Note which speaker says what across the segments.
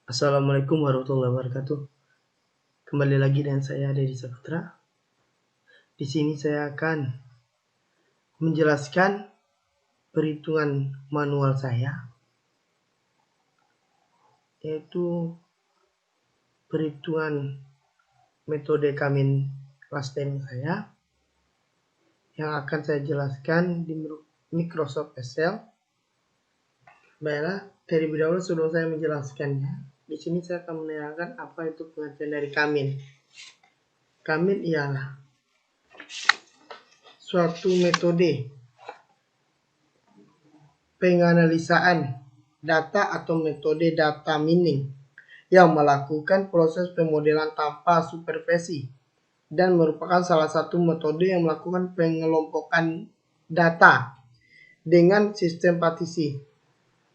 Speaker 1: Assalamualaikum warahmatullahi wabarakatuh. Kembali lagi dengan saya Dedi Saputra. Di sini saya akan menjelaskan perhitungan manual saya, yaitu perhitungan metode Kamin clustering saya yang akan saya jelaskan di Microsoft Excel. Baiklah, terlebih dahulu sebelum saya menjelaskannya, di sini saya akan menerangkan apa itu pengertian dari Kamin. Kamin ialah suatu metode penganalisaan data atau metode data mining yang melakukan proses pemodelan tanpa supervisi dan merupakan salah satu metode yang melakukan pengelompokan data dengan sistem partisi.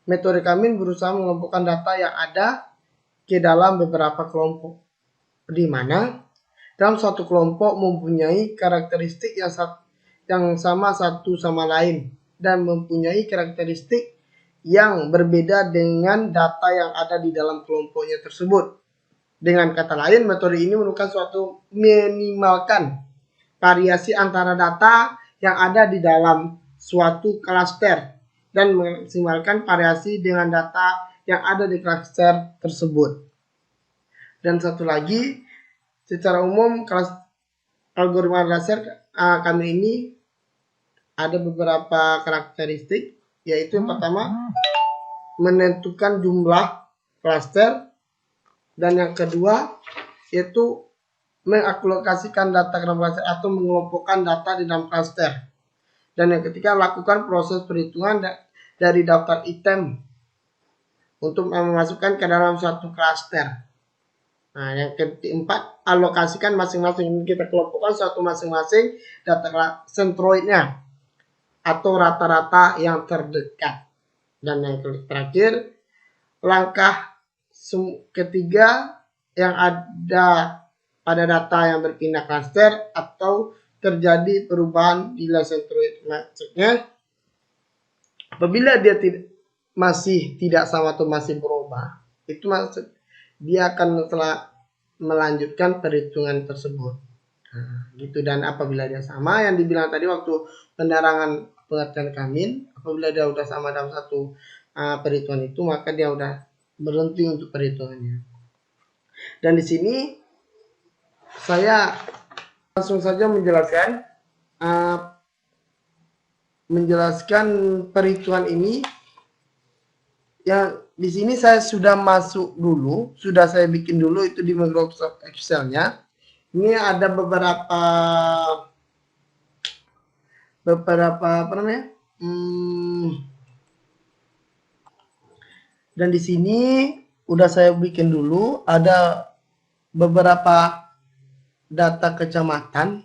Speaker 1: Metode Kamin berusaha mengelompokkan data yang ada ke dalam beberapa kelompok, di mana dalam suatu kelompok mempunyai karakteristik yang sama satu sama lain dan mempunyai karakteristik yang berbeda dengan data yang ada di dalam kelompoknya tersebut. Dengan kata lain, metode ini merupakan suatu minimalkan variasi antara data yang ada di dalam suatu klaster dan maksimalkan variasi dengan data yang ada di klaster tersebut. Dan satu lagi, secara umum algoritma dasar kami ini ada beberapa karakteristik, yaitu yang pertama menentukan jumlah klaster, dan yang kedua yaitu mengalokasikan data ke dalam klaster atau mengelompokkan data di dalam klaster, dan yang ketiga lakukan proses perhitungan dari daftar item untuk memasukkan ke dalam suatu klaster. Nah, yang keempat, alokasikan masing-masing, kita kelompokkan suatu masing-masing data sentroidnya atau rata-rata yang terdekat. Dan yang terakhir, langkah ketiga yang ada pada data yang berpindah klaster atau terjadi perubahan di sentroid. Maksudnya, apabila dia masih tidak sama atau masih berubah, itu maksud dia akan telah melanjutkan perhitungan tersebut. Nah, gitu. Dan apabila dia sama, yang dibilang tadi waktu penerangan pengertian Kamin, apabila dia udah sama dalam satu perhitungan itu, maka dia udah berhenti untuk perhitungannya. Dan di sini saya langsung saja menjelaskan perhitungan ini. Yang di sini saya sudah masuk dulu, sudah saya bikin dulu itu di Microsoft Excel-nya. Ini ada beberapa apa namanya? Dan di sini udah saya bikin dulu, ada beberapa data kecamatan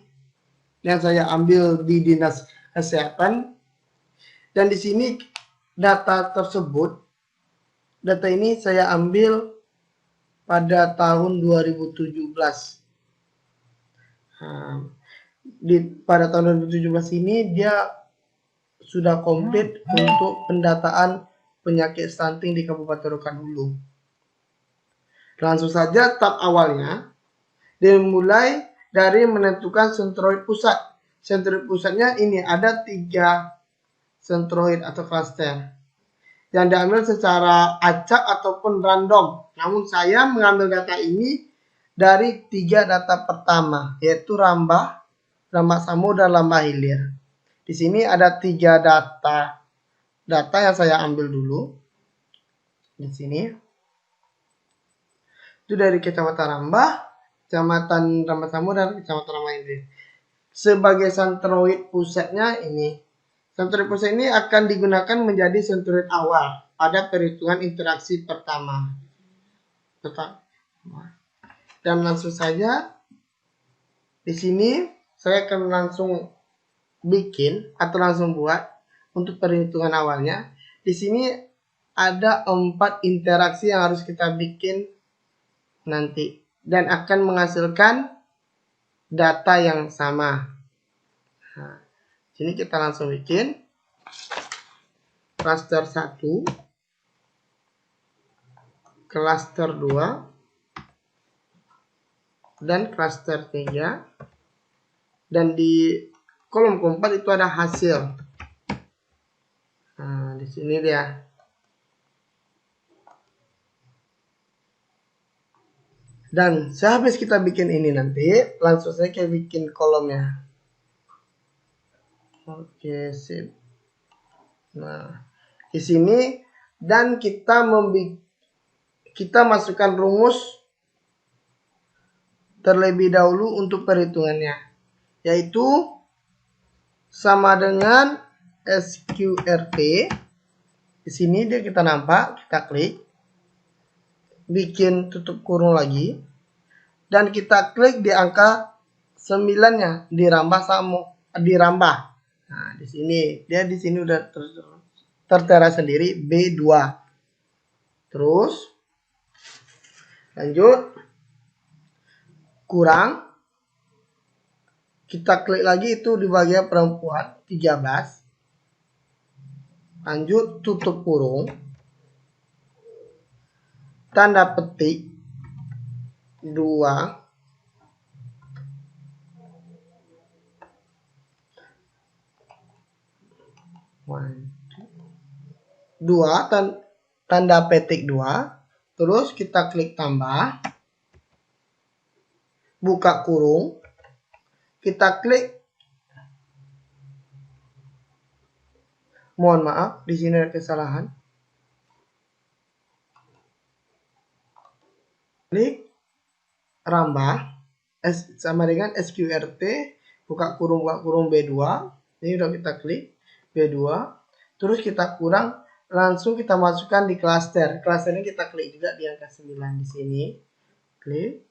Speaker 1: yang saya ambil di Dinas Kesehatan. Dan di sini data tersebut, data ini saya ambil pada tahun 2017. Pada tahun 2017 ini dia sudah komplit untuk pendataan penyakit stunting di Kabupaten Rokan Hulu. Langsung saja tahap awalnya dimulai dari menentukan sentroid pusat. Sentroid pusatnya ini ada 3 sentroid atau klaster yang diambil secara acak ataupun random. Namun saya mengambil data ini dari 3 data pertama, yaitu Rambah, Rambak Samur, dan Lambah Hilir. Di sini ada 3 data yang saya ambil dulu. Di sini itu dari Kecamatan Rambah, Kecamatan Rambak Samur, dan Kecamatan Lambah Hilir. Sebagai sentroid pusatnya ini, sentroid pusat ini akan digunakan menjadi sentroid awal pada perhitungan interaksi pertama. Dan langsung saja di sini saya akan langsung bikin atau langsung buat untuk perhitungan awalnya. Di sini ada 4 interaksi yang harus kita bikin nanti dan akan menghasilkan data yang sama. Nah, sini kita langsung bikin klaster 1. klaster 2 dan klaster 3, dan di kolom keempat itu ada hasil. Nah, di sini dia. Dan sehabis kita bikin ini nanti, langsung saja bikin kolomnya. Oke, sip. Nah, di sini dan kita masukkan rumus terlebih dahulu untuk perhitungannya, yaitu sama dengan SQRT. Di sini dia kita nampak, kita klik, bikin tutup kurung lagi, dan kita klik di angka 9-nya, dirambah. Nah, di sini udah tertera sendiri B2. Terus lanjut kurang, kita klik lagi itu di bagian perempuan 13. Lanjut tutup kurung, tanda petik 2, tanda petik 2, terus kita klik tambah, buka kurung, kita klik, mohon maaf di sini ada kesalahan, klik rambah sama dengan SQRT, buka kurung B2. Ini udah kita klik B2, terus kita kurang, langsung kita masukkan di klaster. Klasternya kita klik juga di angka 9 di sini. Klik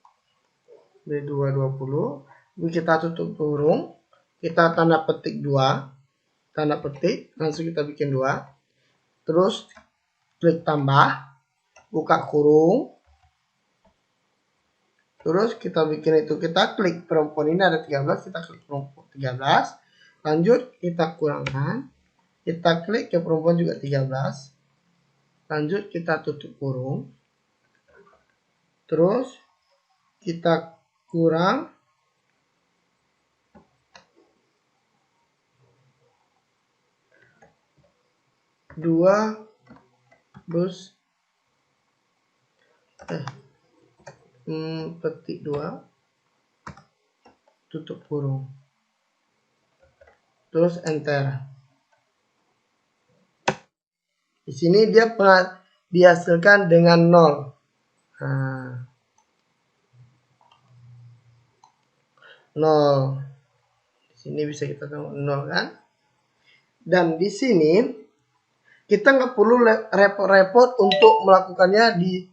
Speaker 1: B2 20. Kita tutup kurung, kita tanda petik 2. Tanda petik, langsung kita bikin 2. Terus klik tambah, buka kurung. Terus kita bikin itu, kita klik perempuan ini ada 13, kita klik perempuan 13. Lanjut kita kurangkan, kita klik ke perempuan juga 13. Lanjut kita tutup kurung. Terus kita kurang, petik 2, tutup kurung, terus enter. Di sini dia dihasilkan dengan 0. Nah, 0. Di sini bisa kita tahu 0 kan? Dan di sini kita nggak perlu repot-repot untuk melakukannya di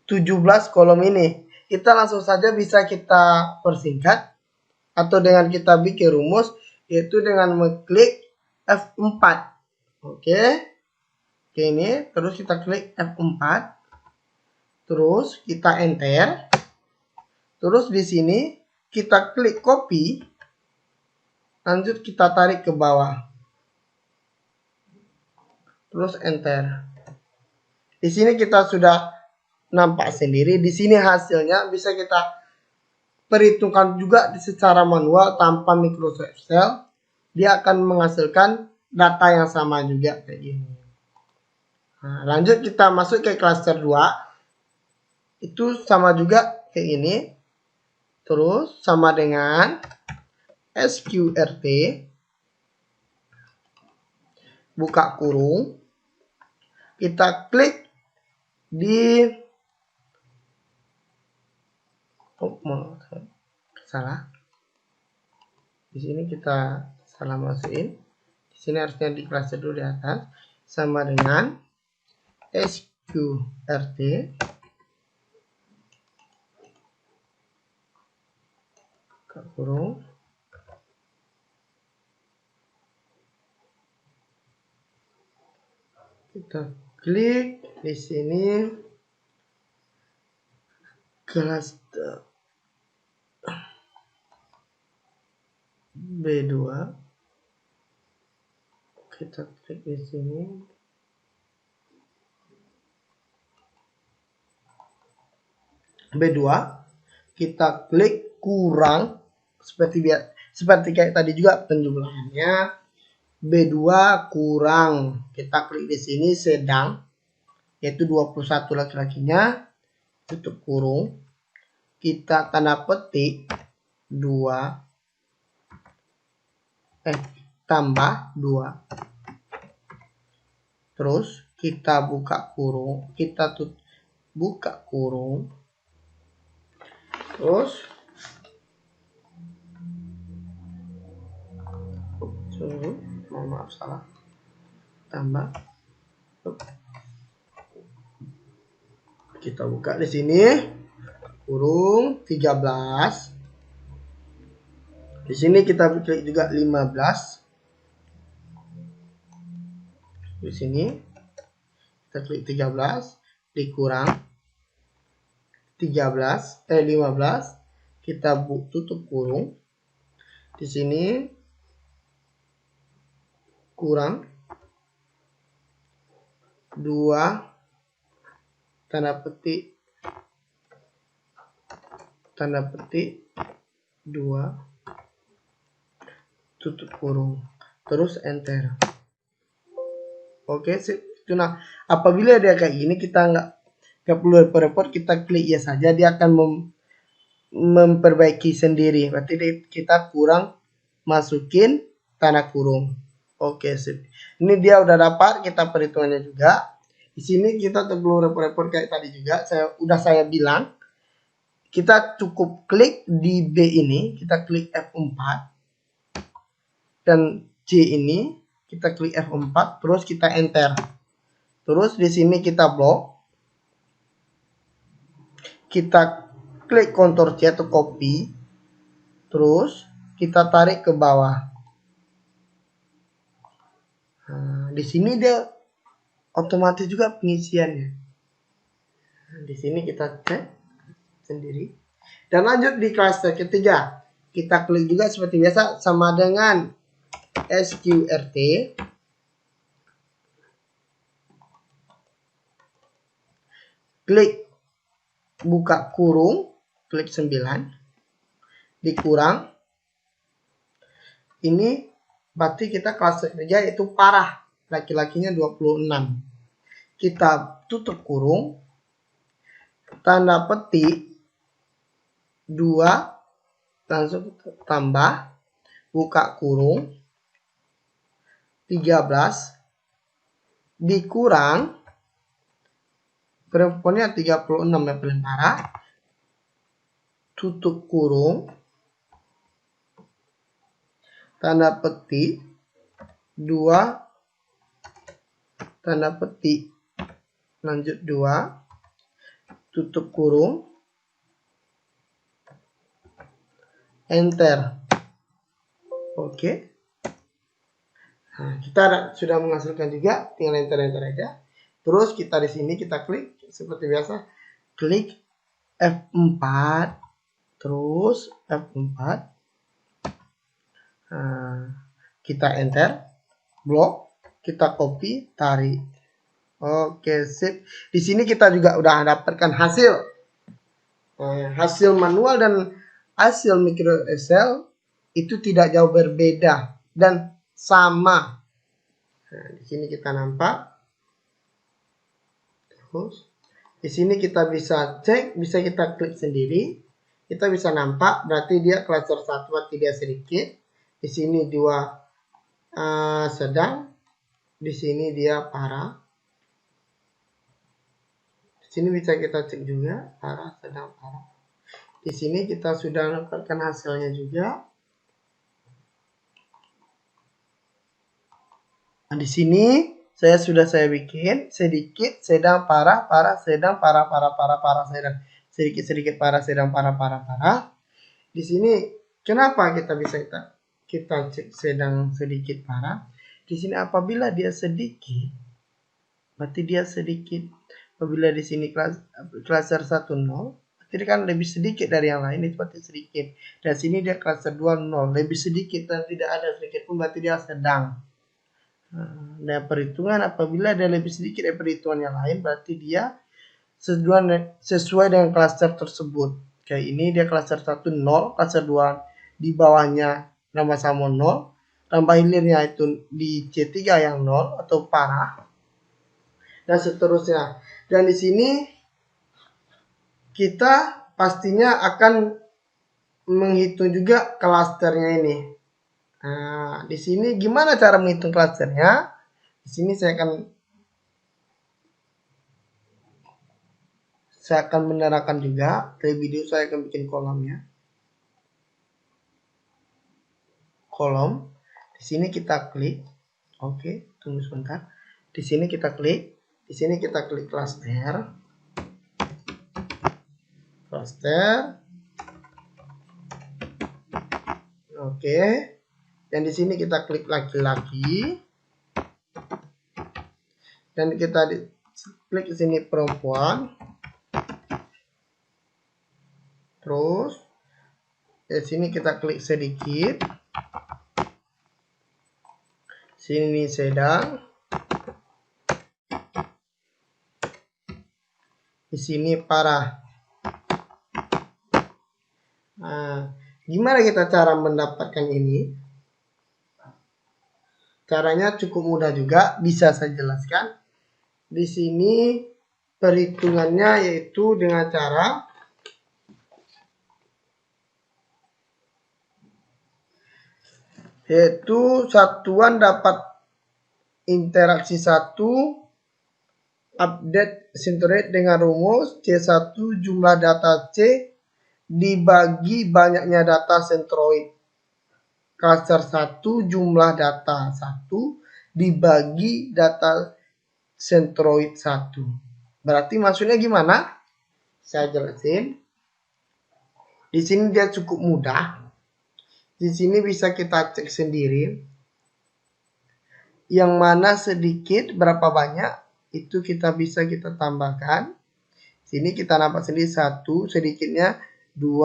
Speaker 1: 17 kolom ini. Kita langsung saja bisa kita persingkat atau dengan kita bikin rumus, yaitu dengan mengklik F4. Oke, ini terus kita klik F4, terus kita enter, terus di sini kita klik copy, lanjut kita tarik ke bawah, terus enter. Di sini kita sudah nampak sendiri. Di sini hasilnya bisa kita perhitungkan juga secara manual tanpa Microsoft Excel. Dia akan menghasilkan data yang sama juga kayak gini. Nah, lanjut kita masuk ke klaster 2. Itu sama juga kayak ini. Terus sama dengan SQRT. Buka kurung. Kita klik di salah. Di sini kita salah masukin. Di sini harusnya di klaster dulu di atas. Sama dengan SQRT. Buka kurung. Kita klik di sini klaster B2. Kita klik di sini. B2 kita klik kurang seperti kayak tadi juga penjumlahannya. B2 kurang, kita klik di sini sedang, yaitu 21 laki-lakinya, tutup kurung, kita tanda petik 2 tambah 2, terus kita buka kurung, kita buka kurung, terus maaf salah, tambah, kita buka di sini kurung 13. Di sini kita klik juga 15. Di sini kita klik 13 dikurang 15, kita tutup kurung. Di sini kurang 2 tanda petik 2 tutup kurung, terus enter. Oke, itu. Nah, apabila dia kayak gini, kita nggak perlu repot-repot, kita klik ya saja, dia akan memperbaiki sendiri. Berarti kita kurang masukin tanda kurung. Oke, sip. Ini dia udah dapat, kita perhitungannya juga. Di sini kita perlu repot-repot kayak tadi juga. Saya bilang, kita cukup klik di B ini, kita klik F4 dan C ini, kita klik F4, terus kita enter. Terus di sini kita blok, kita klik Ctrl C atau copy, terus kita tarik ke bawah. Nah, di sini dia otomatis juga pengisiannya. Nah, di sini kita cek sendiri. Dan lanjut di klaster ketiga, kita klik juga seperti biasa sama dengan SQRT. Klik buka kurung, klik 9, dikurang. Ini berarti kita klaster kerja yaitu parah, laki-lakinya 26. Kita tutup kurung, tanda petik 2, langsung tambah, buka kurung 13, dikurang, perempuannya 36 yang paling parah, tutup kurung, tanda petik 2, tanda petik lanjut 2, tutup kurung, enter. Oke. Nah, kita sudah menghasilkan juga, tinggal enter aja. Terus kita di sini kita klik seperti biasa, klik F4, terus F4, nah, kita enter, blok, kita copy, tarik. Oke, sip. Di sini kita juga udah dapatkan hasil, hasil manual dan hasil micro Excel itu tidak jauh berbeda dan sama. Nah, di sini kita nampak. Terus di sini kita bisa cek, bisa kita klik sendiri. Kita bisa nampak berarti dia klaster 1 berarti dia sedikit. Di sini 2 sedang. Di sini dia parah. Di sini bisa kita cek juga parah, sedang, parah. Di sini kita sudah dapatkan hasilnya juga. Nah, di sini saya bikin sedikit, sedang, parah, parah, sedang, parah, parah, parah, parah, sedang, sedikit, parah, sedang, parah, parah, parah. Di sini kenapa kita bisa kita cek sedang, sedikit, parah? Di sini apabila dia sedikit, berarti dia sedikit. Apabila di sini klaster 1 0, berarti kan lebih sedikit dari yang lain, itu berarti sedikit. Dan sini dia klaster 2 0, lebih sedikit dan tidak ada sedikit pun, berarti dia sedang. Nah, perhitungan apabila ada lebih sedikit dari perhitungan yang lain, berarti dia sesuai dengan klaster tersebut. Kayak ini dia klaster 1 0, klaster 2 di bawahnya nama sama 0, tambah hilirnya itu di C3 yang 0 atau parah, dan seterusnya. Dan di sini kita pastinya akan menghitung juga klasternya ini. Nah, di sini gimana cara menghitung klasternya? Di sini saya akan menerangkan juga. Di video saya akan bikin kolomnya. Kolom. Di sini kita klik. Oke, tunggu sebentar. Di sini kita klik. Di sini kita klik klaster. Klaster. Oke. Dan di sini kita klik laki-laki. Dan kita klik di sini perempuan. Terus di sini kita klik sedikit. Sini sedang. Di sini parah. Nah, gimana kita cara mendapatkan ini? Caranya cukup mudah juga, bisa saya jelaskan. Di sini perhitungannya yaitu dengan cara satuan dapat interaksi 1 update centroid dengan rumus C1 jumlah data C dibagi banyaknya data centroid. Klaster 1 jumlah data 1 dibagi data centroid 1. Berarti maksudnya gimana? Saya jelasin. Di sini dia cukup mudah. Di sini bisa kita cek sendiri. Yang mana sedikit berapa banyak itu kita tambahkan. Sini kita nampak sendiri 1, sedikitnya 2,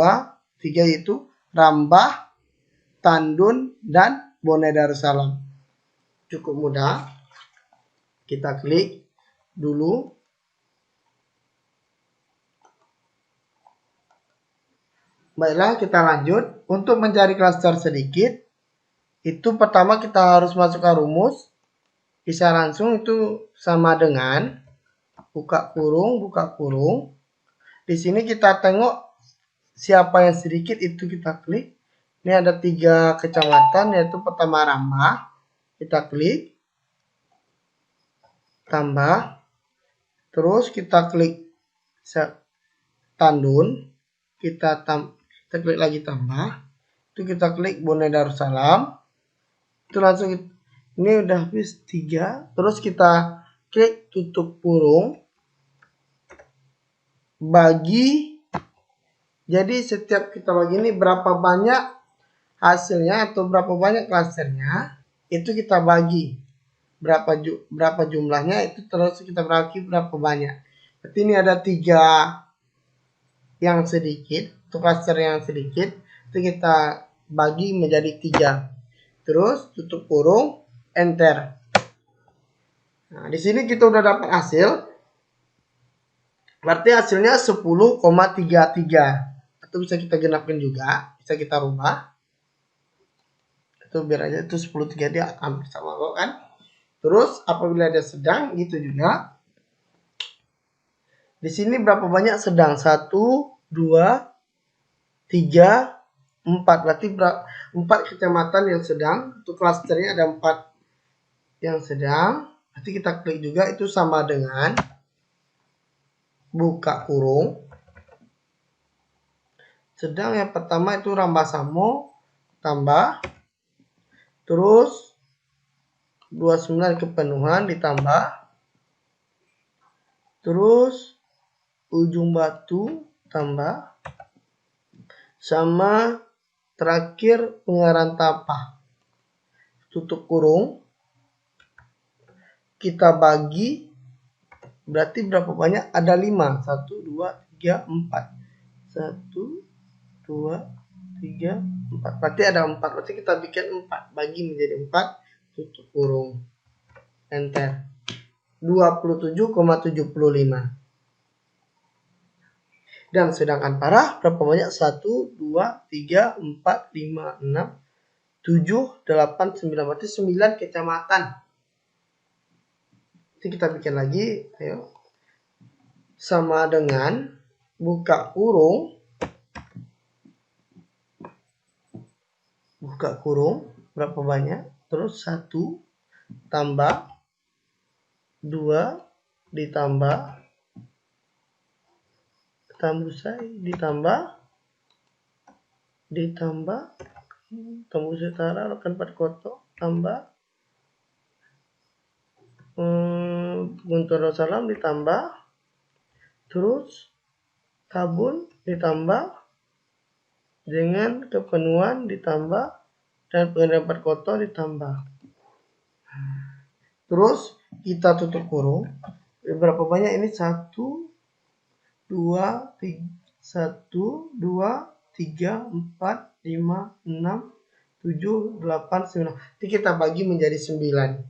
Speaker 1: 3 yaitu Rambah, Tandun, dan Bone Darussalam. Cukup mudah. Kita klik dulu. Baiklah, kita lanjut. Untuk mencari klaster sedikit, itu pertama kita harus masukkan rumus. Bisa langsung itu sama dengan buka kurung. Di sini kita tengok siapa yang sedikit, itu kita klik. Ini ada 3 kecamatan, yaitu pertama Rambah. Kita klik. Tambah. Terus kita klik Tandun. Kita klik lagi tambah. Itu kita klik Bone Darussalam. Itu langsung ini udah habis 3. Terus kita klik tutup kurung. Bagi. Jadi setiap kita bagi ini berapa banyak hasilnya atau berapa banyak klasternya, itu kita bagi. Berapa jumlahnya itu terus kita bagi berapa banyak. Berarti ini ada 3 yang sedikit, untuk klaster yang sedikit itu kita bagi menjadi 3. Terus tutup kurung, enter. Nah, di sini kita udah dapat hasil. Berarti hasilnya 10,33. Atau bisa kita genapkan juga, bisa kita rubah. Itu biar aja itu 10,3 dia hampir sama kok kan. Terus apabila ada sedang gitu juga. Di sini berapa banyak sedang? 1, 2, 3, 4. Berarti 4 kecamatan yang sedang. Untuk klasternya ada 4 yang sedang. Berarti kita klik juga, itu sama dengan buka kurung. Sedang yang pertama itu Rambasamo, tambah. Terus 29 kepenuhan ditambah. Terus Ujung Batu tambah. Sama terakhir Pengaran Tapah. Tutup kurung. Kita bagi. Berarti berapa banyak? Ada 5. 1, 2, 3, 4. 1, 2, 3, 4. Berarti ada 4. Berarti kita bikin 4. Bagi menjadi 4. Tutup kurung. Enter. 27,75. Dan sedangkan parah berapa banyak? 1, 2, 3, 4, 5, 6, 7, 8, 9. Berarti 9 kecamatan. Jadi kita bikin lagi. Ayo. Sama dengan buka kurung berapa banyak? Terus 1 tambah 2 ditambah tembus utara lakukan 4 kotak tambah Guntur Darussalam ditambah terus Kabun ditambah dengan kepenuhan ditambah dan pengendalian 4 kotak ditambah. Terus kita tutup kurung. Berapa banyak ini? 1, 2, 3, 1, 2, 3, 4, 5, 6, 7, 8, 9. Jadi kita bagi menjadi 9.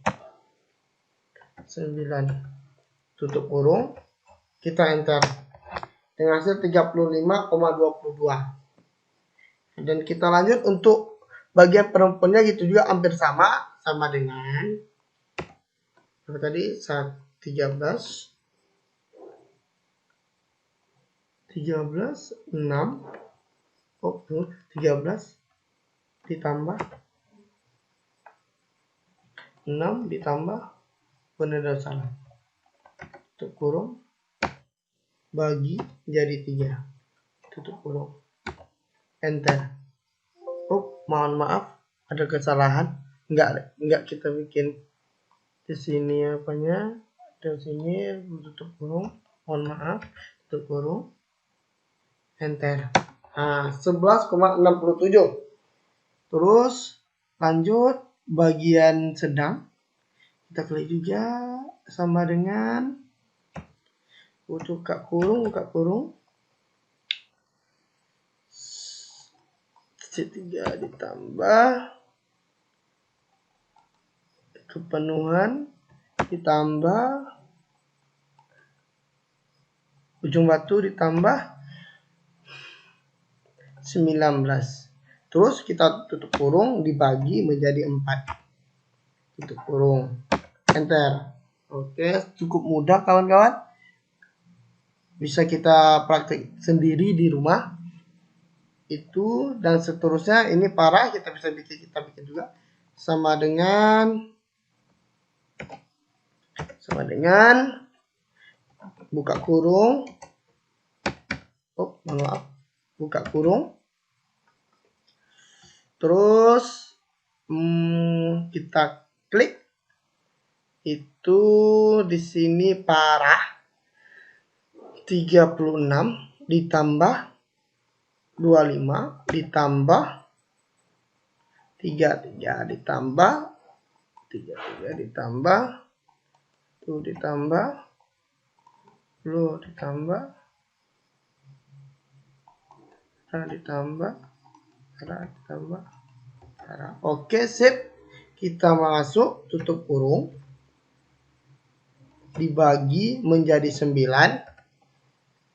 Speaker 1: 9. Tutup kurung. Kita enter. Dengan hasil 35,22. Dan kita lanjut untuk bagian perempuannya gitu juga hampir sama dengan tadi 13 6 13 ditambah 6 ditambah Guntur Darussalam. Tutup kurung bagi jadi 3. Tutup kurung. Enter. Mohon maaf ada kesalahan. Enggak kita bikin di sini apanya? Di sini tutup kurung. Mohon maaf. Tutup kurung. Enter. 11,67. Terus lanjut bagian sedang. Kita klik juga sama dengan buka kurung. C3 ditambah kepenuhan ditambah ujung batu ditambah 19. Terus kita tutup kurung dibagi menjadi 4. Tutup kurung. Enter. Oke, cukup mudah kawan-kawan. Bisa kita praktik sendiri di rumah. Itu dan seterusnya. Ini parah kita bikin juga sama dengan buka kurung. Buka kurung. Terus kita klik. Itu di sini parah 36 ditambah 25 ditambah 33 ditambah 33 ditambah 10 ditambah 10 ditambah 10 ditambah 10 ditambah. Oke, sip. Kita masuk tutup kurung dibagi menjadi 9.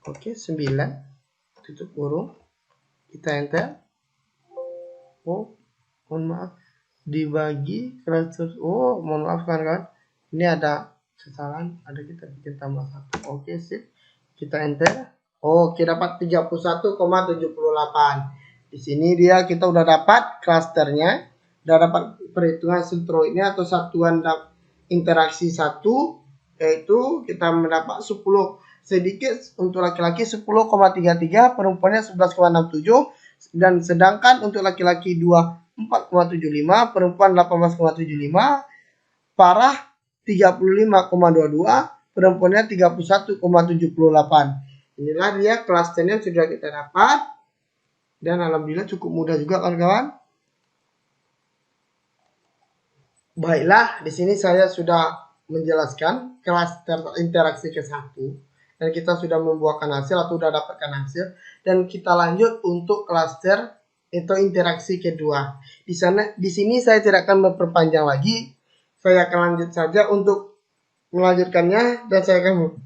Speaker 1: Oke, 9 tutup kurung. Kita enter. Mohon maaf. Dibagi mohon maaf kan. Ini ada kesalahan. Ada kita bikin tambah 1. Oke, sip. Kita enter. Oke, dapat 31,78. Di sini kita udah dapat klasternya. Udah dapat perhitungan sentroidnya atau satuan interaksi 1. Yaitu kita mendapat 10 sedikit untuk laki-laki 10,33, perempuannya 11,67, dan sedangkan untuk laki-laki 24,75, perempuan 18,75, parah 35,22, perempuannya 31,78. Inilah dia klasternya sudah kita dapat, dan alhamdulillah cukup mudah juga kawan-kawan. Baiklah, di sini saya sudah menjelaskan klaster interaksi ke-1 dan kita sudah membuahkan hasil atau sudah dapatkan hasil, dan kita lanjut untuk klaster atau interaksi kedua. Di sini saya tidak akan memperpanjang lagi. Saya akan lanjut saja untuk melanjutkannya, dan saya akan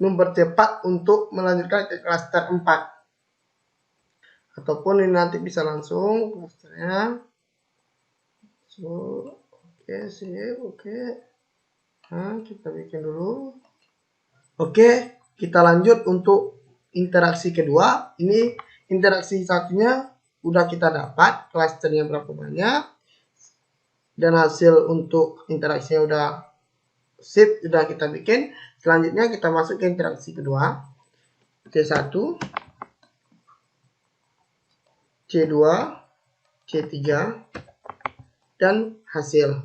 Speaker 1: mempercepat untuk melanjutkan ke klaster 4. Ataupun ini nanti bisa langsung klasternya. Oke, sip, oke. Nah, kita bikin dulu. Oke, kita lanjut untuk interaksi kedua. Ini interaksi satunya udah kita dapat, klasternya berapa banyak. Dan hasil untuk interaksinya udah sip, sudah kita bikin. Selanjutnya kita masuk ke interaksi kedua. C1, C2, C3, dan hasil.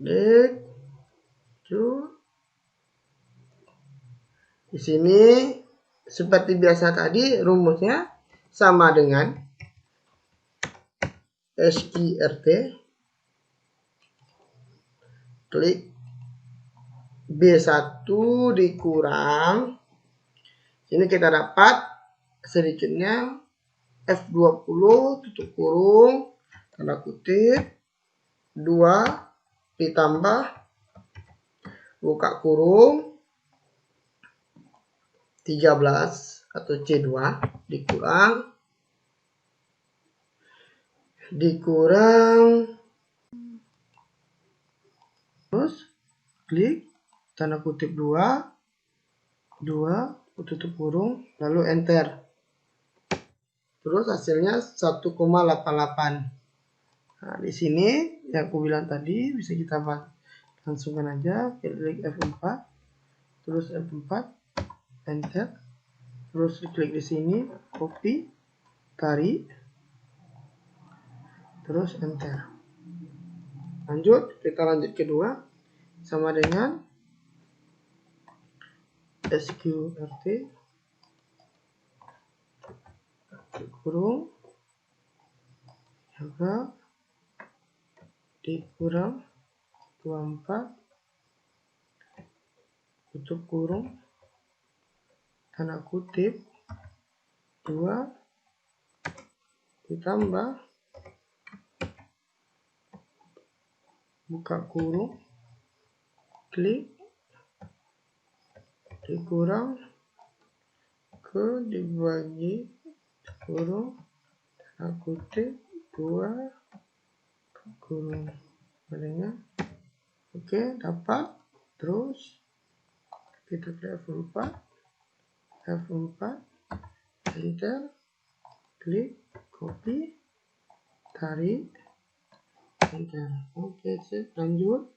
Speaker 1: Klik. Di sini seperti biasa tadi rumusnya sama dengan SQRT. Klik B1 dikurang. Ini kita dapat sedikitnya F20 tutup kurung tanda kutip 2 ditambah buka kurung 13 atau C2 dikurang terus klik tanda kutip 2 tutup kurung lalu enter. Terus hasilnya 1,88. Nah, di sini yang aku bilang tadi bisa kita langsungkan aja, klik F4, terus F4, enter, terus klik di sini, copy, tarik, terus enter. Lanjut, kita lanjut kedua, sama dengan SQRT, kurung, jaga, dikurang 24 tutup kurung tanda kutip 2 ditambah buka kurung klik dikurang ke dibagi kurung tanda kutip 2 kurung adanya. Oke, dapat. Terus kita klik F4, enter, klik, copy, tarik, enter. Oke, sip, lanjut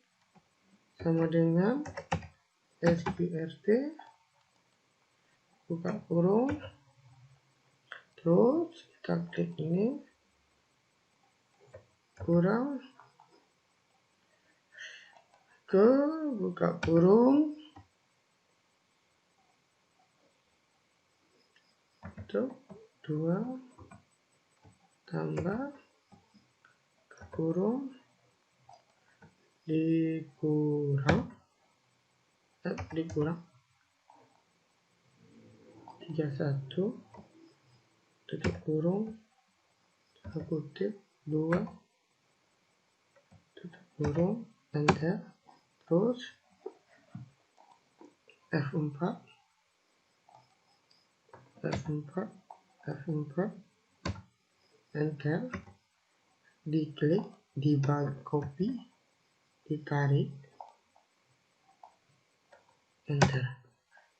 Speaker 1: sama dengan SQRT, buka kurung, terus kita klik ini, kurang ke buka kurung, tutup 2 tambah kurung dikurang 31 tutup kurung tanda kutip 2 tutup kurung enter. Terus F4 enter, diklik, dibagi, copy, ditarik, enter.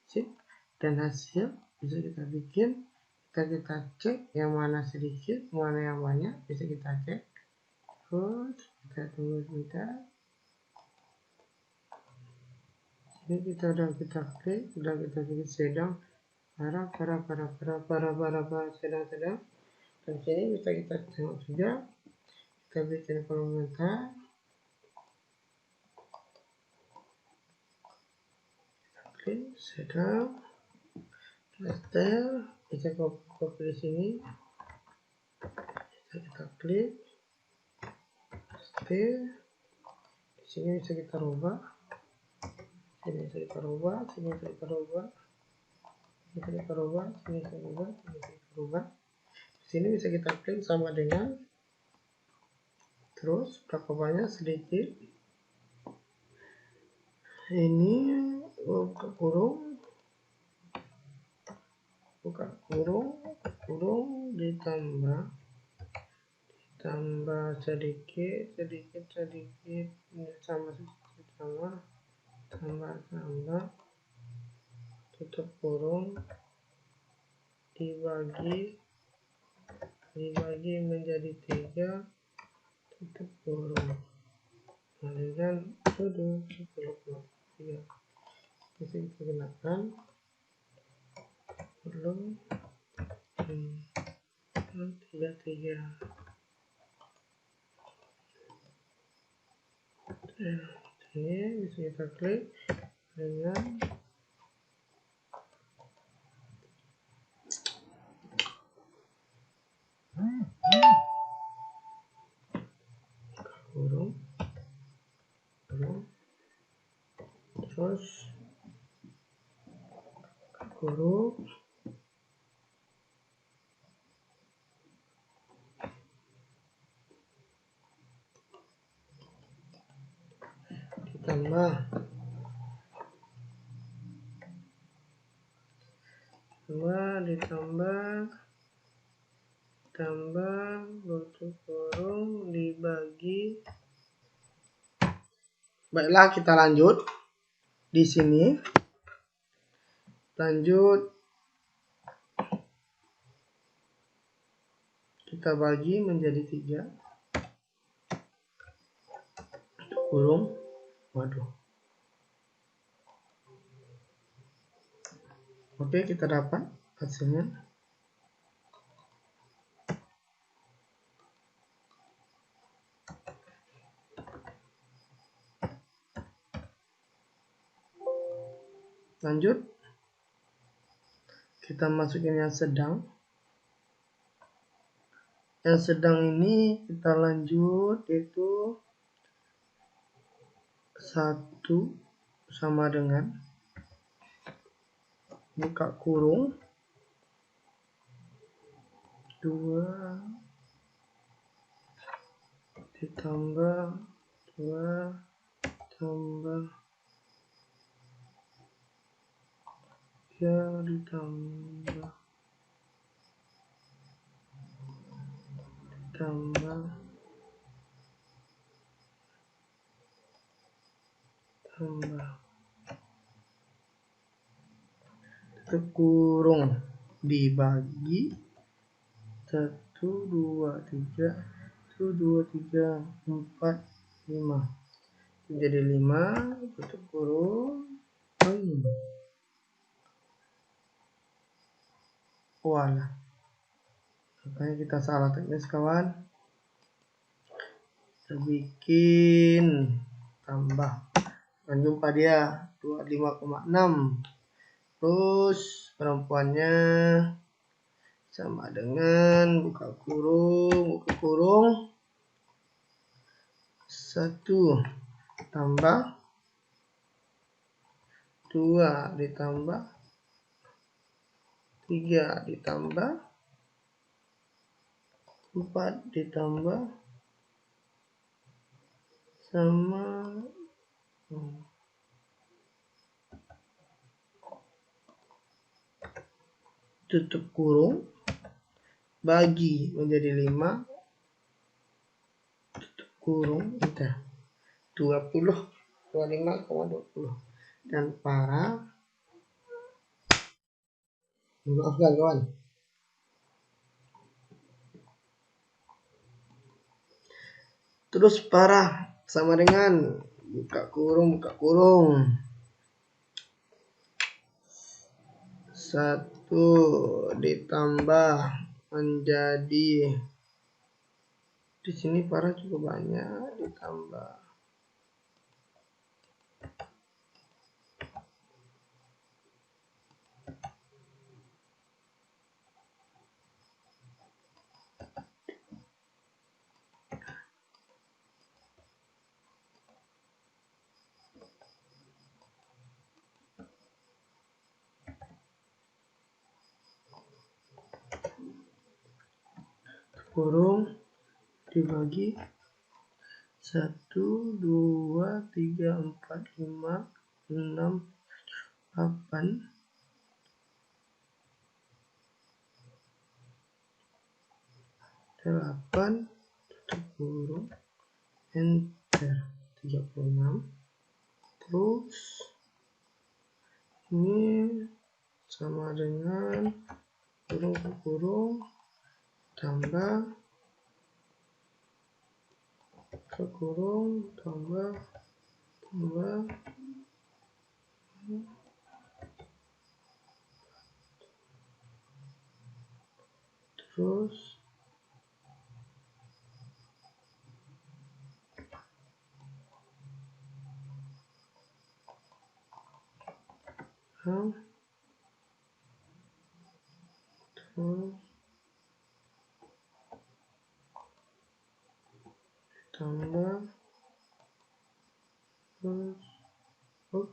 Speaker 1: Sip. Dan hasil bisa kita bikin, kita cek yang mana sedikit, mana yang banyak, bisa kita cek. Terus kita tunggu sebentar. Ini kita klik, udah kita bikin sedang, para sedang. Dan sini bisa kita tengok juga. Kita bikin komentar. Klik sedang, klaster, bisa copy di sini. Bisa kita klik, paste. Di sini bisa kita rubah. Sini bisa kita rubah, sini bisa kita rubah. Sini bisa kita rubah, sini bisa kita rubah, sini bisa kita rubah. Di sini bisa kita klik sama dengan Terus berapa banyak? Sedikit. Ini buka kurung, ditambah sedikit sama tambah tutup kurung, dibagi menjadi 3, tutup kurung. Kemudian ya, bisa kita gunakan kurung 3. Ini bisa kita klik dengan kurung, terus kurung, ditambah tutup kurung, dibagi. Baiklah, kita lanjut di sini. Kita bagi menjadi 3, kurung. Oke, kita dapat hasilnya. Lanjut, kita masukin yang sedang. Yang sedang ini kita lanjut, yaitu 1 sama dengan buka kurung 2 ditambah 2 tambah 3 ditambah tutup kurung, dibagi 1 2 3 4 5 menjadi 5, tutup kurung. Walah, makanya kita salah teknis kawan. Kita bikin tambah, jumpa dia 25,6. Terus perempuannya sama dengan buka kurung 1 tambah 2 ditambah 3 ditambah 4 ditambah sama tutup kurung, bagi menjadi 5, tutup kurung, kita 25,20. Dan maafkan kawan. Terus parah sama dengan buka kurung 1 ditambah menjadi, di sini parah cukup banyak, ditambah kurung dibagi 1, 2, 3, 4, 5, 6, 8, 8, tutup kurung, enter, 36. Terus ini sama dengan kurung ke kurung tambah ke kurung tambah terus terus tambah terus oh,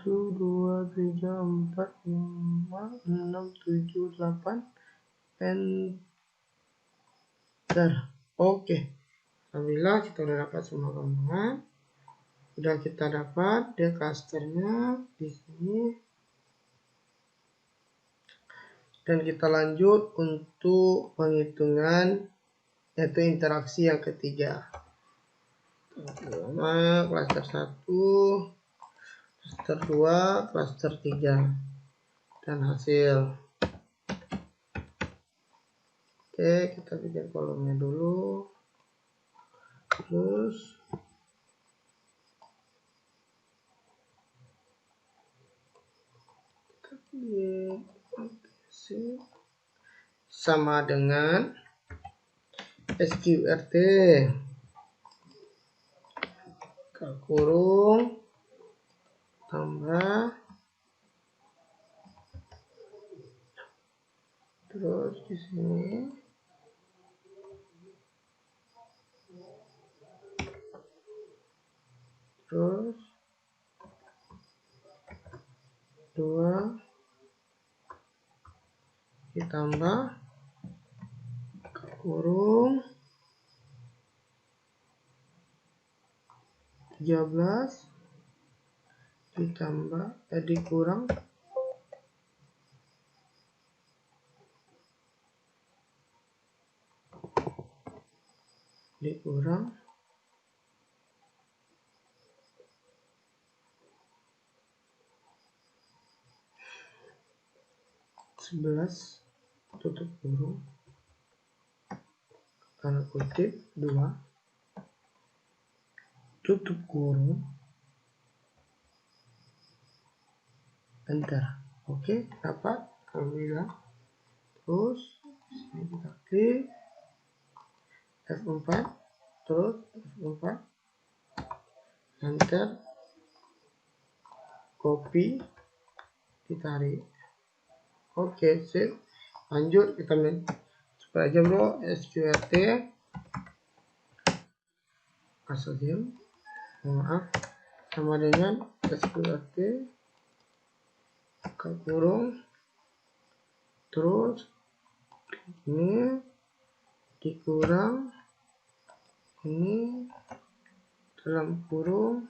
Speaker 1: 1, 2, 3, 4, 5, 6, 7, 8, enter. Oke, alhamdulillah kita udah dapat semua gambaran. Udah kita dapat dia clusternya di sini. Dan kita lanjut untuk penghitungan yaitu interaksi yang ketiga. Pertama cluster 1, cluster 2, cluster 3 dan hasil. Oke, kita bikin kolomnya dulu. Terus sama dengan SQRT ke kurung tambah terus di sini terus 2 ditambah ke kurung 13 ditambah dikurang 11 tutup kurung tanda kutip 2 tutup kurung enter. Oke, dapat alhamdulillah. Terus sini kita klik F4 terus F4 enter, copy, ditarik. Oke, sip. Lanjut kita coba aja bro SQRT asal maaf sama dengan SQRT ke kurung terus ini dikurang ini dalam kurung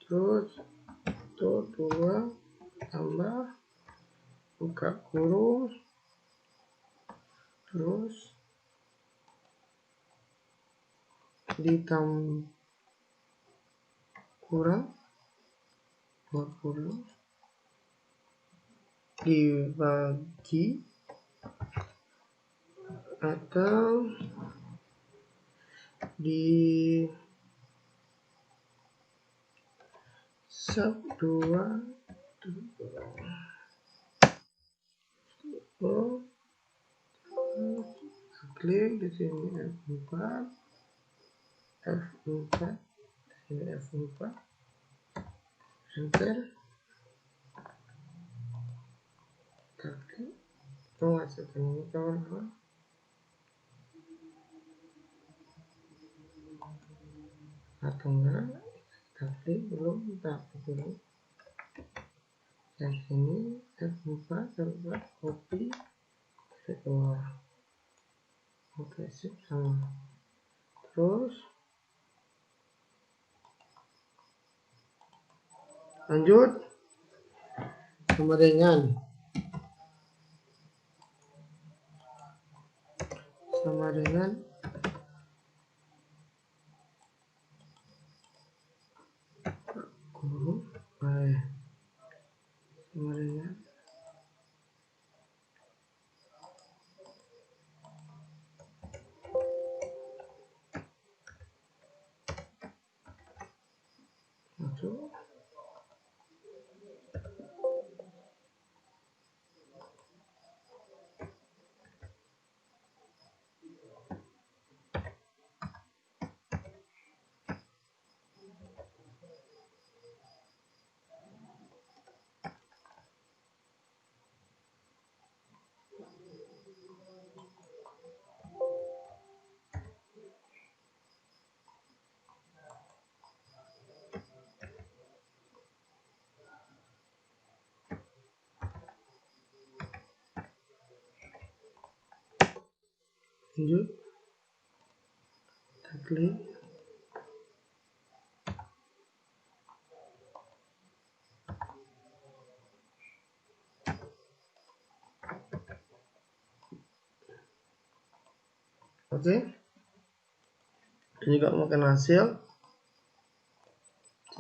Speaker 1: terus itu 2 tambah buka kurung terus ditambah kurang 20 dibagi atau di sub 2 klik di sini F4 sini F4 enter klik menghasilkan ini kawan-kawan atau enggak kita klik belum, kita klik dulu yang sini F4 copy ke bawah. Oke, sip, sama. Terus lanjut sama dengan guru sama dengan masuk. Lanjut kita klik oke. Ini juga makan hasil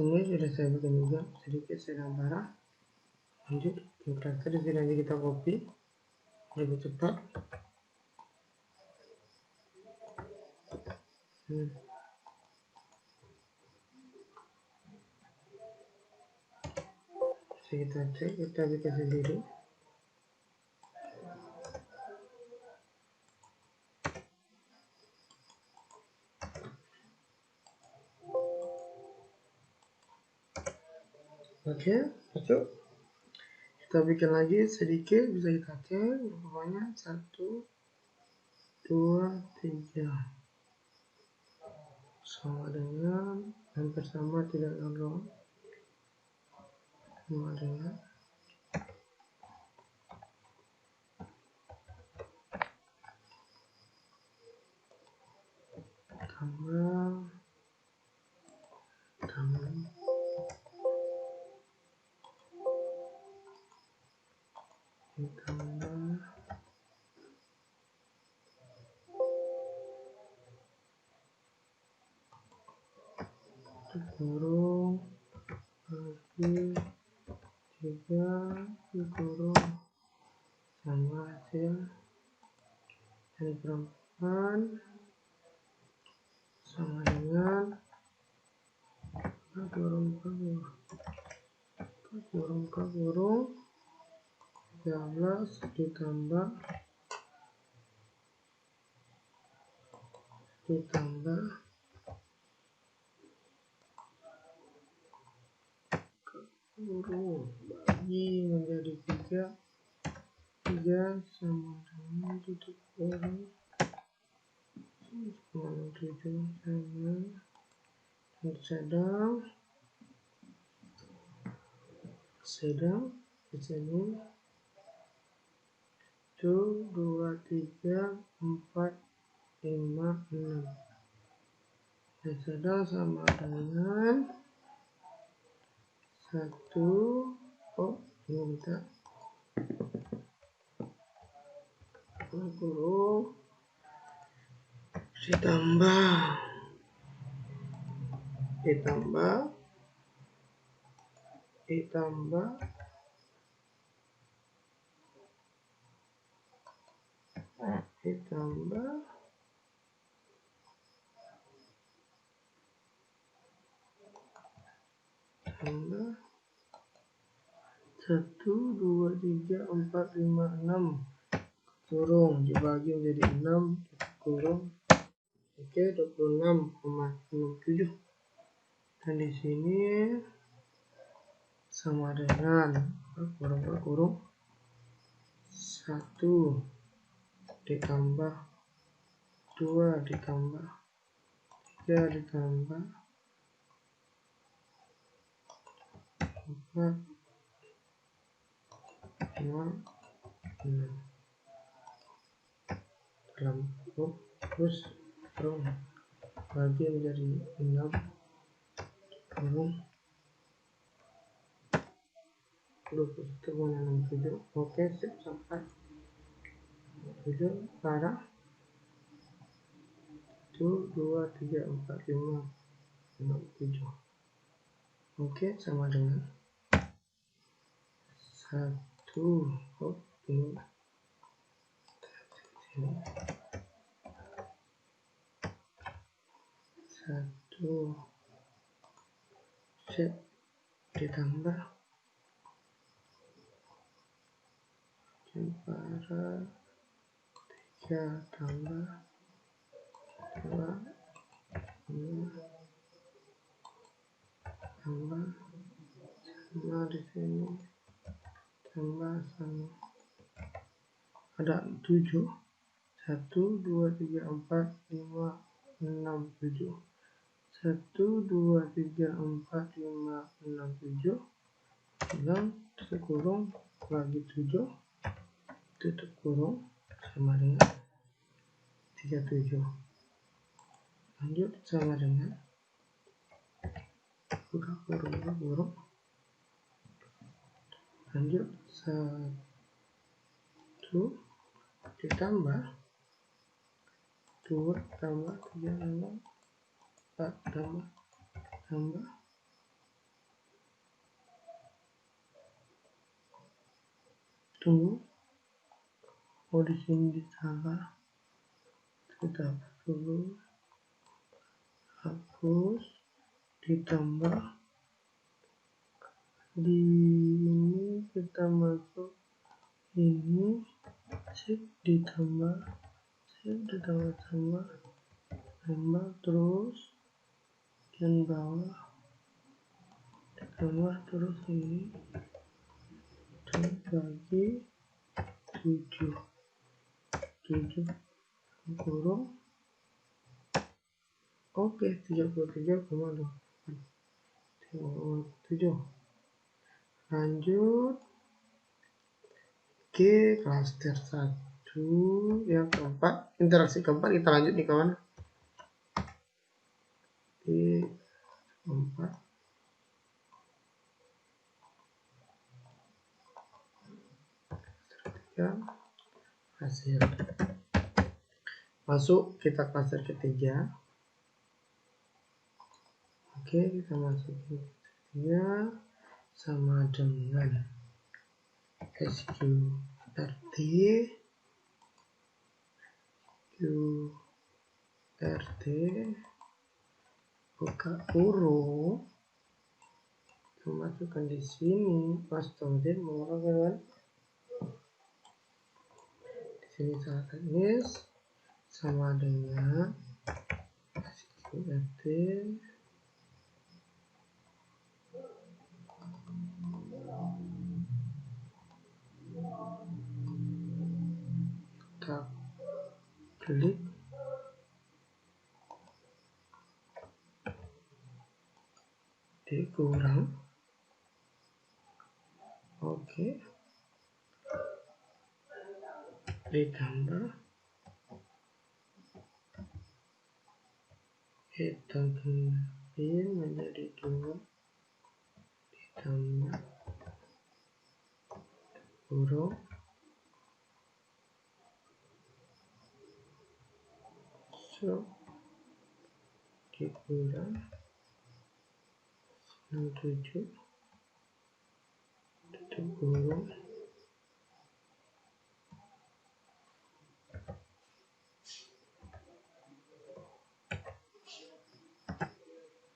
Speaker 1: ini sudah saya bikin juga sedikit saya gambar. Lanjut kita di sini nanti kita copy lebih cepat. Kita cek, kita bikin sendiri. Oke, masuk. Kita bikin lagi sedikit, bisa kita cek. Pokoknya 1, 2, 3 sama dengan hampir sama, tidak nol, sama dengan tambah kurung lagi 3 kurung sama hasil dari perempuan sama dengan kurung 13 ditambah kurung bagi menjadi 3 sama dengan tutup kurung 7 sama sedang di sini 1, 2, 3, 4, 5, 6 dan sedang sama dengan 1. Oh, ini kita kurung ditambah tambah 1, 2, 3, 4, 5, 6 kurung dibagi menjadi 6 kurung. Oke, 26,67 dan di sini sama dengan kurung 1 ditambah 2 ditambah 3 ditambah 4, 5, 6 dalam terus bagi menjadi 6 kurung 21,67. Oke, sip, sampai 7 sekarang 1, 2, 3, 4, 5, 6, 7. Oke, sama dengan 1. Ini 1 set ditambah Jempara 3 tambah 2, 5 tambah sama di sini tambah sama ada 7. 1, 2, 3, 4, 5, 6, 7. 1, 2, 3, 4, 5, 6, 7. 9 tutup kurung bagi 7 tutup kurung sama dengan 37. Lanjut sama dengan buka kurung. Lanjut 1 ditambah 2 tambah 3 tambah 4 tambah tunggu. Di sini ditambah, kita dulu hapus, ditambah di ini kita masuk ini shift ditambah tambah terus dan bawah ditambah terus ini dan bagi 7 kurung. Oke, 33,7. Lanjut ke klaster 1 yang keempat, interaksi keempat. Kita lanjut nih kawan, di keempat hasil masuk kita klaster ketiga. Oke, kita masuk ke ketiga sama dengan SQRT buka kurung, masukkan di sini pastorin menggunakan di sini salah teknis sama dengan SQRT kita klik dikurang. Oke, ditambah kita genapin menjadi 2 ditambah kurung dikurang 67 tutup kurung.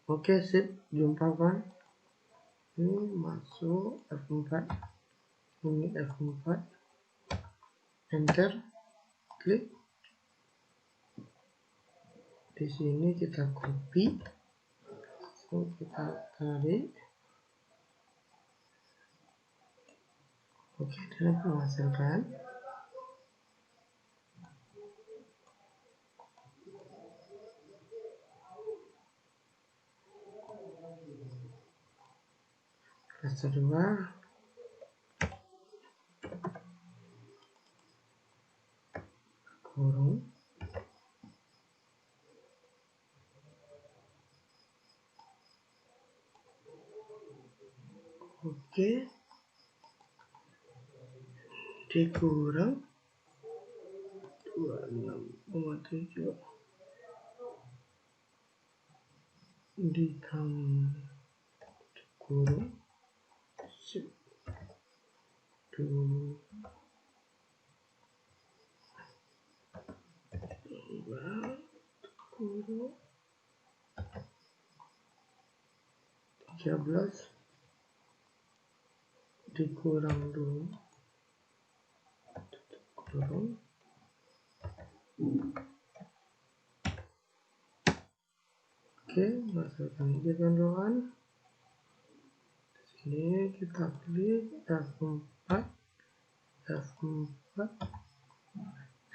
Speaker 1: Oke, sip, jumpa kan. Ini masuk F4, ini F4, enter, klik. Di sini kita copy, kita tarik. Oke, dan menghasilkan fase 2 kurung oke dikurang 26,7 kurung 2 kurung 13 dikurang 2 kurung oke, masukkan aja kawan-kawan. Sini kita klik F4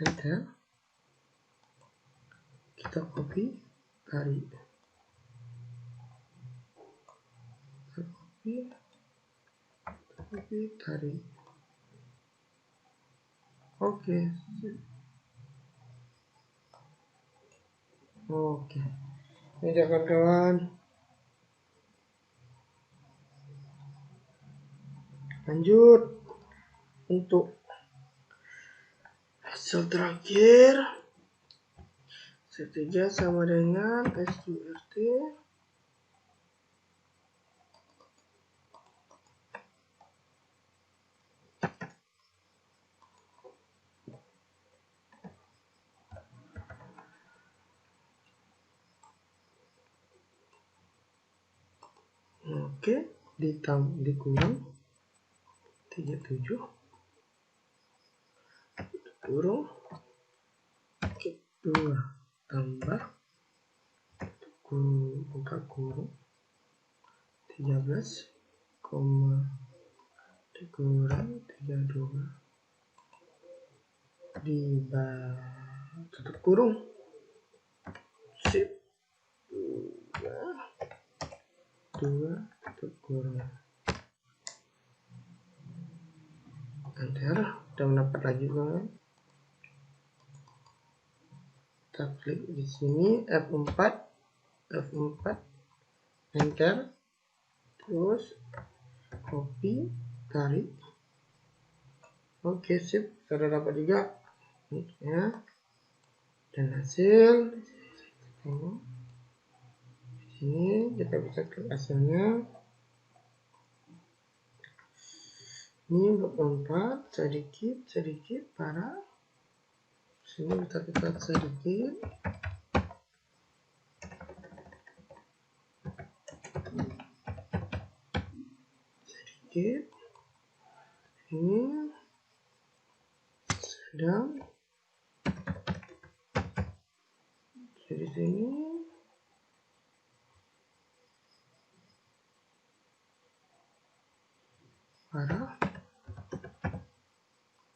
Speaker 1: enter, kita copy tarik, tarik. Oke, ini kawan-kawan. Lanjut untuk hasil terakhir, C3 sama dengan SQRT. Oke, dikurang 37 kurung 2 tambah buka kurung 13, dikurang 32 tutup kurung sip 2 tutup kurung enter. Udah mendapat lagi kawan. Kita klik di sini F4 enter, terus copy tarik. Oke sip, sudah dapat juga ya. Dan hasil di sini kita bisa klik hasilnya. Ini 24 sedikit parah. Sini kita sedikit. Ini sedang. Jadi sini parah.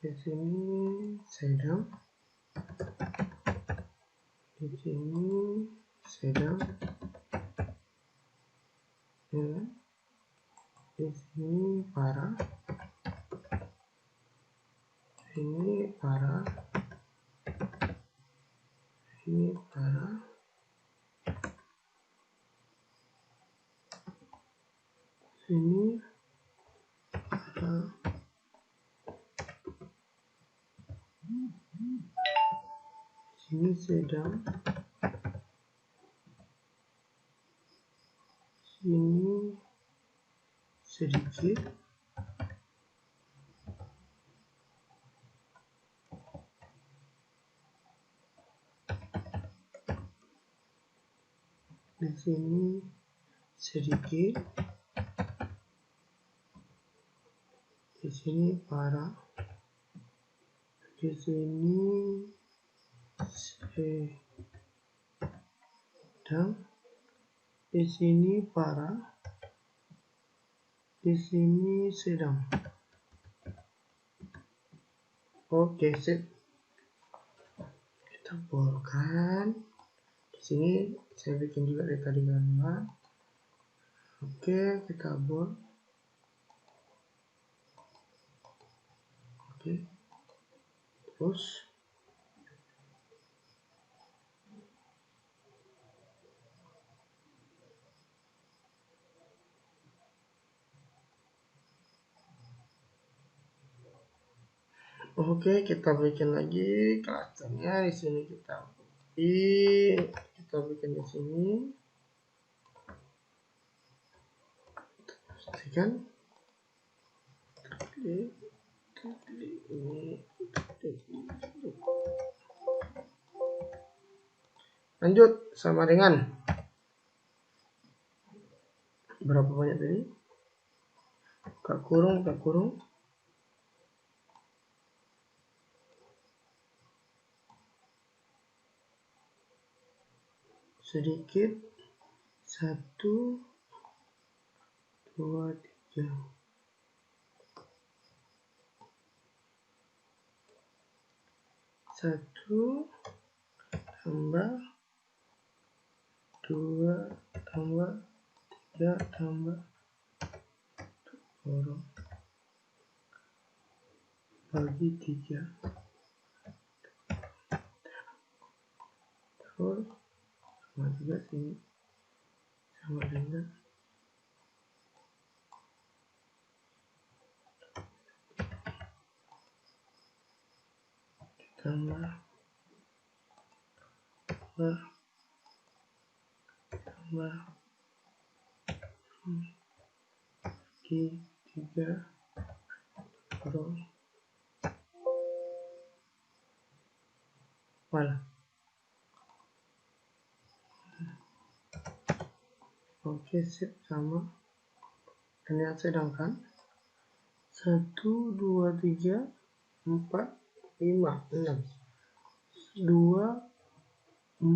Speaker 1: Di sini sedang. Di sini sedang. Ya. Di sini parah. Ini parah. Ini parah. Sini parah. Sini sedang. Sini sedikit. Di sini sedikit. Di sini parah. Di sini sedang. Di sini parah. Di sini sedang. Oke, sip. Kita bolkan. Di sini saya bikin juga dari tadi gambar. Oke, kita bol. Terus oke, kita bikin lagi klasternya di sini, kita bikin di sini. Pastikan ini. Lanjut sama dengan berapa banyak tadi? Buka kurung, sedikit, 1, 2, 3. 1 tambah 2 tambah 3 tambah kurung bagi 3. Terus sama juga sini, sama dengan tambah bagi 3 kurung malah. Oke, sip, sama. Dan yang sedangkan 1, 2, 3, 4, 5, 6, 2, 4, 5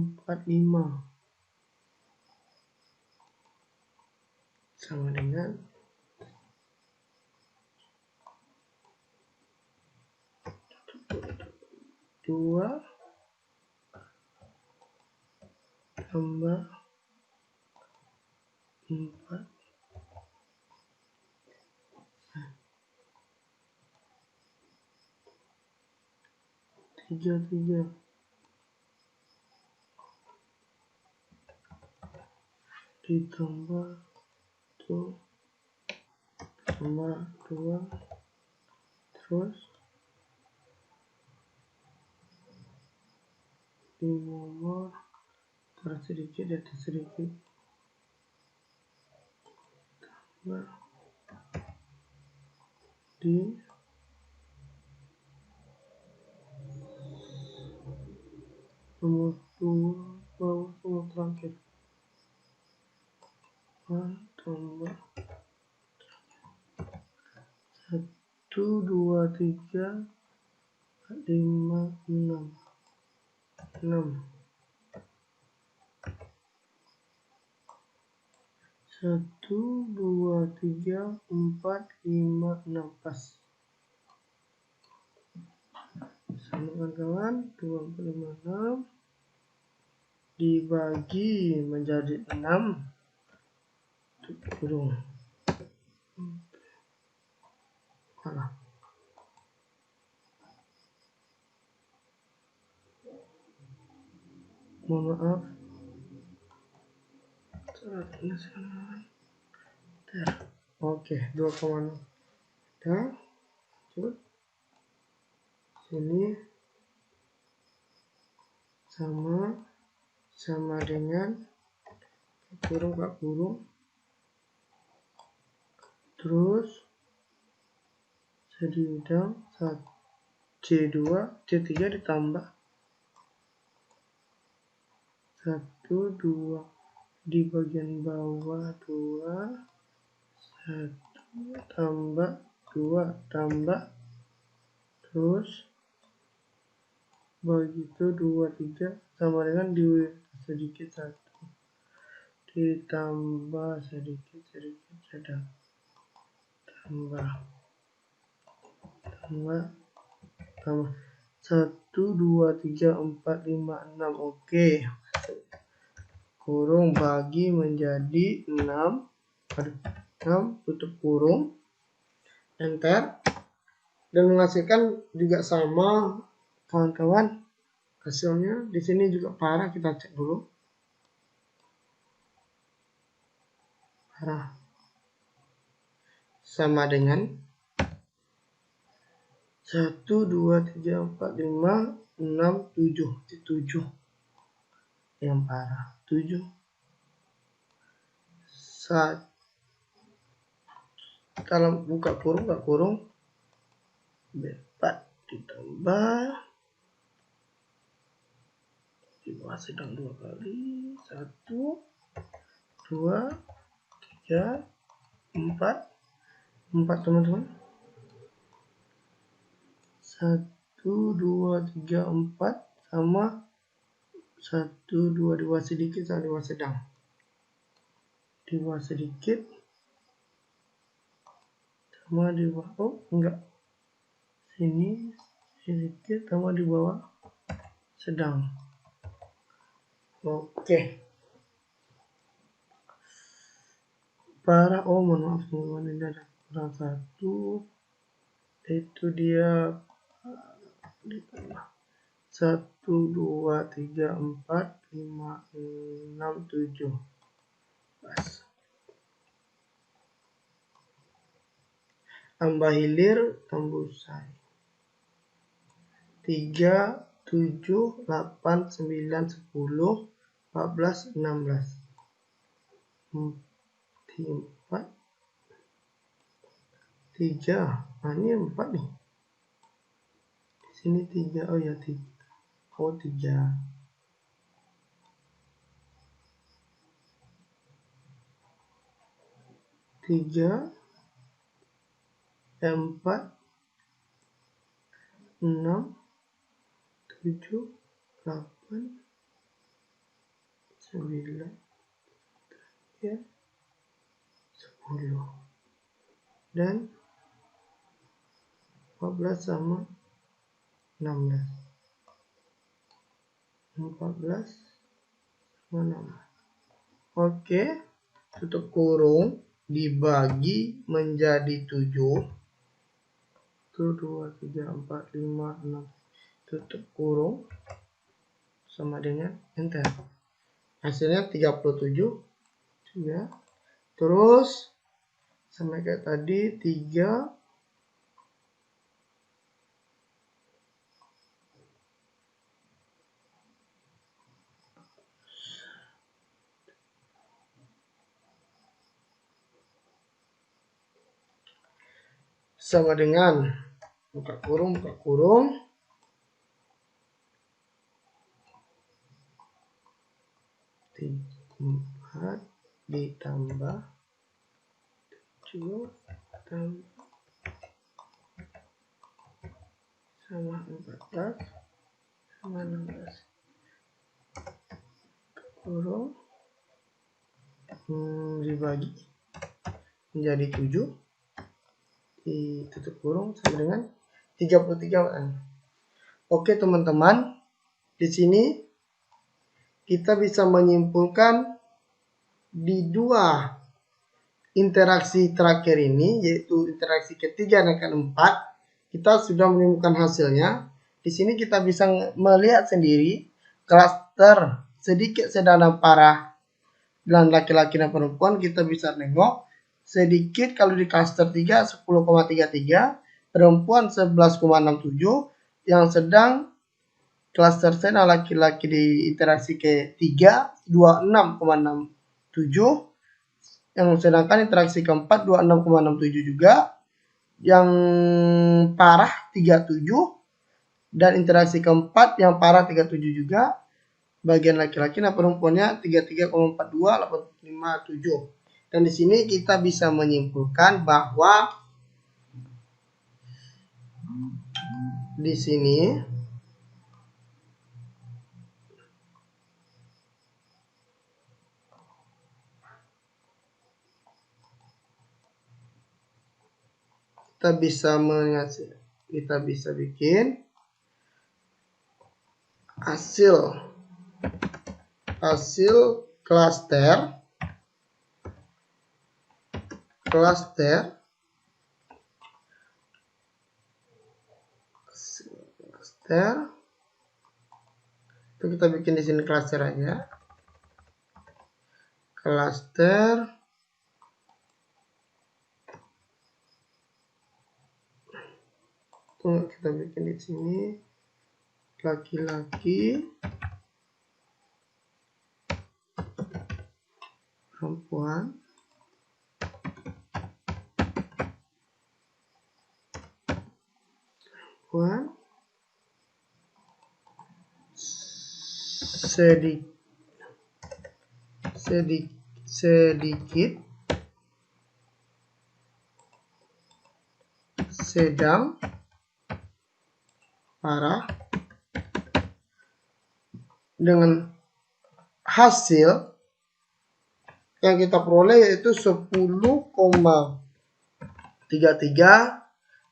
Speaker 1: sama dengan 2 tambah 4 3 ditambah 2 tambah 2 terus di nomor taruh sedikit di atas sedikit tambah di nomor 2 bawah nomor terakhir tambah 1, 2, 3, 5, 6 1, 2, 3, 4, 5, 6 pas. Sama kawan-kawan, 2, 4, 5, 6 dibagi menjadi 6 kurung. Malah. Mohon maaf. Oke, 2,0. Dah. Coba. Sini sama dengan kurung. Terus jadi udang C2, C3 ditambah 1, 2 di bagian bawah 2, 1 tambah 2 tambah terus begitu 2, 3 sama dengan di sedikit 1 ditambah sedikit tambah 1, 2, 3, 4, 5, 6. Oke, kurung bagi menjadi 6, tutup kurung, enter. dan menghasilkan juga sama kawan-kawan. Hasilnya di sini juga parah, kita cek dulu. Parah sama dengan 1, 2, 3, 4, 5, 6, 7. 7 yang parah. 7. Kalau buka kurung, 4 ditambah di bawah sedang 2 kali. 1, 2, 3, 4 teman-teman. 1, 2, 3, 4 sama 1, 2 di bawah sedikit sama di bawah sedang. Di bawah sedikit sama di bawah, oh enggak, sini sedikit sama di bawah sedang. Oke. Parah, oh mohon maaf teman-teman, ini ada kurang 1, itu dia ditambah 1, 2, 3, 4, 5, 6, 7. Pas. Tambah hilir, tembusan. 3, 7, 8, 9, 10, 14, 16. 4, 3. Nah, ini 4 nih. Di sini 3. Oh ya, 3. Oh, 3. 3, 4, 6, 7, 8, 9, 10, dan 14 sama 16. 14 sama 16. Oke, tutup kurung dibagi menjadi 7. 1, 2, 3, 4, 5, 6. Tutup kurung sama dengan enter. Hasilnya 37. Ya. Terus sama kayak tadi 3, sama dengan buka kurung 4 ditambah 7 tambah sama 14 sama 16. Kurung dibagi menjadi 7, ditutup kurung sama dengan 33. Oke teman-teman, di sini kita bisa menyimpulkan di 2 interaksi terakhir ini, yaitu interaksi ketiga dan keempat, kita sudah menemukan hasilnya. Di sini kita bisa melihat sendiri klaster sedikit, sedang, dan parah dan laki-laki dan perempuan. Kita bisa nengok sedikit kalau di klaster 3 10,33, perempuan 11,67, yang sedang klaster C dan laki-laki di interaksi ketiga 26,67, yang sedangkan interaksi keempat 26,67 juga, yang parah 37, dan interaksi keempat yang parah 37 juga. Bagian laki-laki dan perempuannya 33,42, 857. Dan di sini kita bisa menyimpulkan bahwa di sini kita bisa bikin hasil klaster klaster. Itu kita bikin di sini klaster aja. Klaster. Itu kita bikin di sini laki-laki, perempuan, sedikit, sedang, parah, dengan hasil yang kita peroleh yaitu 10,33,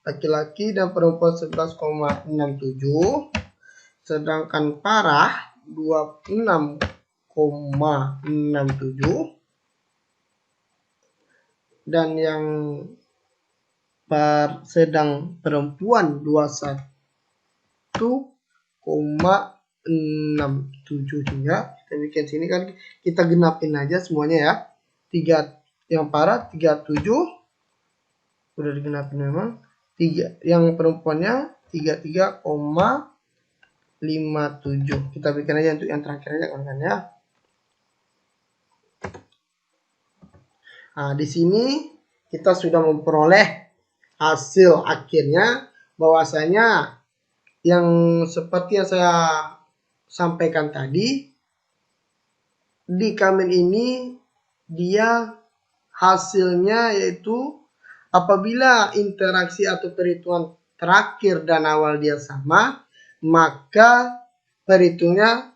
Speaker 1: laki-laki dan perempuan 11,67, sedangkan parah 26,67, dan yang sedang perempuan 21,67 juga. Kita bikin sini kan, kita genapin aja semuanya ya. 3 yang parah 37 udah digenapin memang. 3 yang perempuannya 33,57. Kita bikin aja untuk yang terakhir aja kan ya. Nah, di sini kita sudah memperoleh hasil akhirnya, bahwasanya yang seperti yang saya sampaikan tadi, di Camel ini dia hasilnya yaitu apabila interaksi atau perhitungan terakhir dan awal dia sama, maka perhitungannya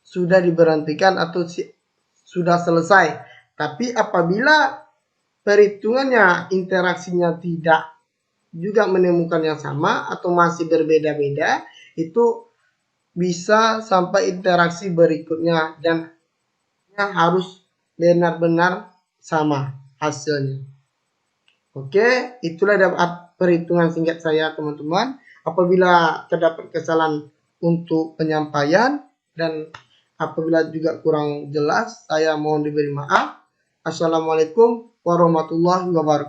Speaker 1: sudah diberhentikan atau sudah selesai. Tapi apabila perhitungannya interaksinya tidak juga menemukan yang sama atau masih berbeda-beda, itu bisa sampai interaksi berikutnya dan harus benar-benar sama hasilnya. Oke, itulah perhitungan singkat saya teman-teman. Apabila terdapat kesalahan untuk penyampaian dan apabila juga kurang jelas, saya mohon diberi maaf. Assalamualaikum warahmatullahi wabarakatuh.